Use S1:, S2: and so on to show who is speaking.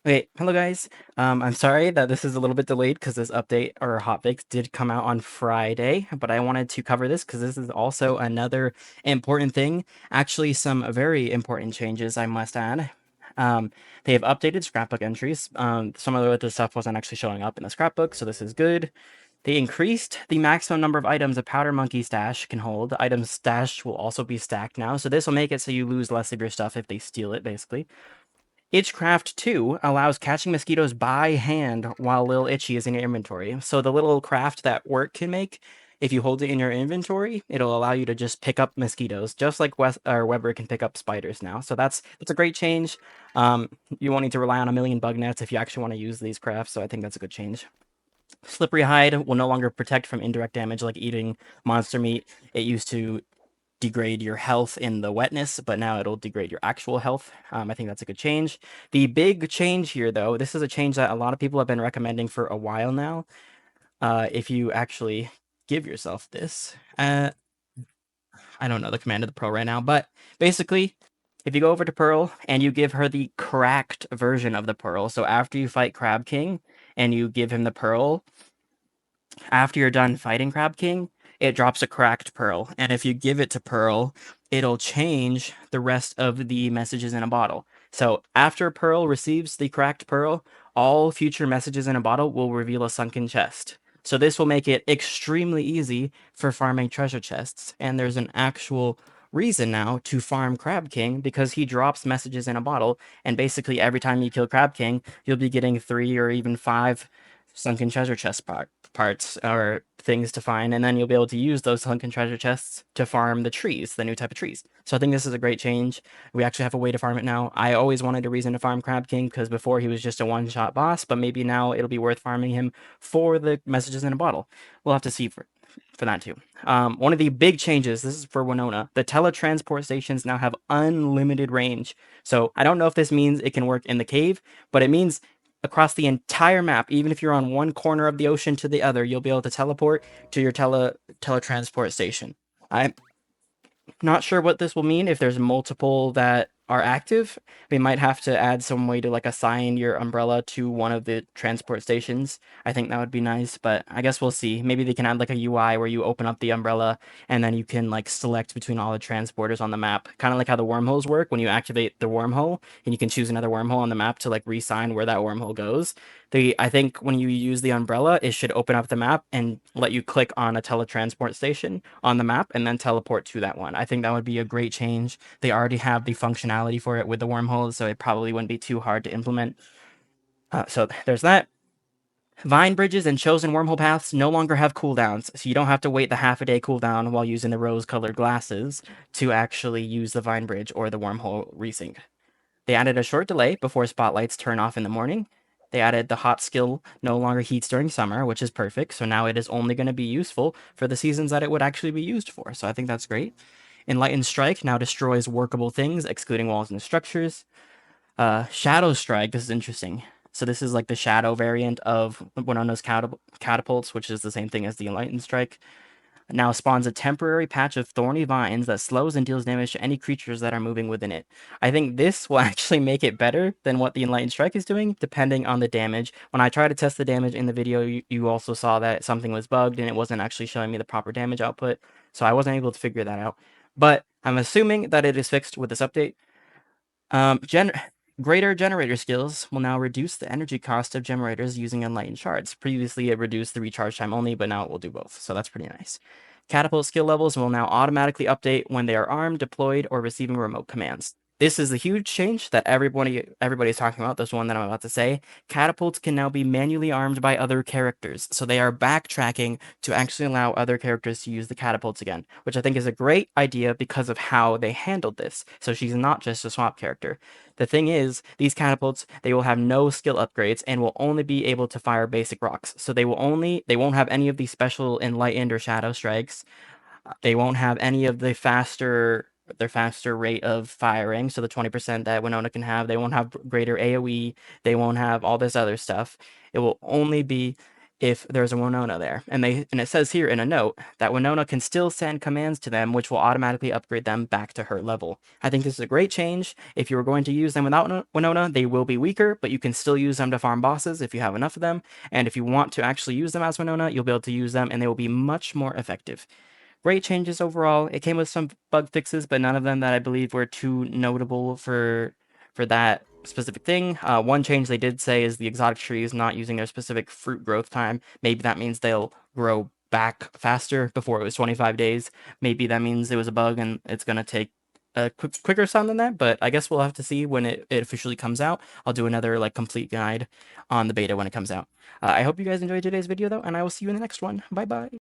S1: Okay, hello guys. I'm sorry that this is a little bit delayed because this update or hotfix did come out on Friday, but I wanted to cover this because this is also another important thing. Actually, some very important changes, I must add. They have updated scrapbook entries. Some of the stuff wasn't actually showing up in the scrapbook, so this is good. They increased the maximum number of items a powder monkey stash can hold. Items stashed will also be stacked now, so this will make it so you lose less of your stuff if they steal it, basically. Itchcraft 2 allows catching mosquitoes by hand while Lil Itchy is in your inventory. So the little craft that Work can make, if you hold it in your inventory, it'll allow you to just pick up mosquitoes, just like Weber can pick up spiders now. So that's a great change. You won't need to rely on a million bug nets if you actually want to use these crafts. So I think that's a good change. Slippery Hide will no longer protect from indirect damage like eating monster meat. It used to degrade your health in the wetness, but now it'll degrade your actual health. I think that's a good change. The big change here, though, this is a change that a lot of people have been recommending for a while now. If you actually give yourself this, I don't know the command of the Pearl right now, but basically, if you go over to Pearl and you give her the cracked version of the Pearl, so after you fight Crab King and you give him the Pearl, after you're done fighting Crab King, it drops a cracked pearl. And if you give it to Pearl, it'll change the rest of the messages in a bottle. So after Pearl receives the cracked pearl, all future messages in a bottle will reveal a sunken chest. So this will make it extremely easy for farming treasure chests. And there's an actual reason now to farm Crab King because he drops messages in a bottle. And basically every time you kill Crab King, you'll be getting 3 or even 5 sunken treasure chest parts or things to find, and then you'll be able to use those sunken treasure chests to farm the trees, the new type of trees. So I think this is a great change. We actually have a way to farm it now. I always wanted a reason to farm Crab King because before he was just a one-shot boss, but maybe now it'll be worth farming him for the messages in a bottle. We'll have to see for that too. One of the big changes, this is for Winona, the teletransport stations now have unlimited range. So I don't know if this means it can work in the cave, but it means across the entire map, even if you're on one corner of the ocean to the other, you'll be able to teleport to your teletransport station. I'm not sure what this will mean if there's multiple that are active. We might have to add some way to like assign your umbrella to one of the transport stations. I think that would be nice, but I guess we'll see. Maybe they can add like a UI where you open up the umbrella and then you can like select between all the transporters on the map. Kind of like how the wormholes work when you activate the wormhole and you can choose another wormhole on the map to like reassign where that wormhole goes. I think when you use the umbrella, it should open up the map and let you click on a teletransport station on the map and then teleport to that one. I think that would be a great change. They already have the functionality for it with the wormholes, so it probably wouldn't be too hard to implement. So there's that. Vine bridges and chosen wormhole paths no longer have cooldowns, so you don't have to wait the half a day cooldown while using the rose-colored glasses to actually use the vine bridge or the wormhole resync. They added a short delay before spotlights turn off in the morning. They added the hot skill no longer heats during summer, which is perfect. So now it is only going to be useful for the seasons that it would actually be used for. So I think that's great. Enlightened Strike now destroys workable things, excluding walls and structures. Shadow Strike, this is interesting. So this is like the shadow variant of Winona's catapults, which is the same thing as the Enlightened Strike. Now spawns a temporary patch of thorny vines that slows and deals damage to any creatures that are moving within it. I think this will actually make it better than what the Enlightened Strike is doing, depending on the damage. When I tried to test the damage in the video, you also saw that something was bugged and it wasn't actually showing me the proper damage output, so I wasn't able to figure that out. But I'm assuming that it is fixed with this update. Um, gen Greater generator skills will now reduce the energy cost of generators using enlightened shards. Previously, it reduced the recharge time only, but now it will do both, so that's pretty nice. Catapult skill levels will now automatically update when they are armed, deployed, or receiving remote commands. This is a huge change that everybody's talking about. This one that I'm about to say. Catapults can now be manually armed by other characters, so they are backtracking to actually allow other characters to use the catapults again, which I think is a great idea because of how they handled this. So she's not just a swap character. The thing is, these catapults, they will have no skill upgrades and will only be able to fire basic rocks. So they won't have any of the special enlightened or shadow strikes. They won't have any of their faster rate of firing, so the 20% that Winona can have. They won't have greater AoE. They won't have all this other stuff. It will only be if there's a Winona there. And it says here in a note that Winona can still send commands to them, which will automatically upgrade them back to her level. I think this is a great change. If you were going to use them without Winona, they will be weaker, but you can still use them to farm bosses if you have enough of them. And if you want to actually use them as Winona, you'll be able to use them, and they will be much more effective. Great changes overall. It came with some bug fixes, but none of them that I believe were too notable for that specific thing. One change they did say is the exotic trees not using their specific fruit growth time. Maybe that means they'll grow back faster. Before it was 25 days. Maybe that means it was a bug and it's going to take a quicker time than that, but I guess we'll have to see when it officially comes out. I'll do another like complete guide on the beta when it comes out. I hope you guys enjoyed today's video though, and I will see you in the next one. Bye bye.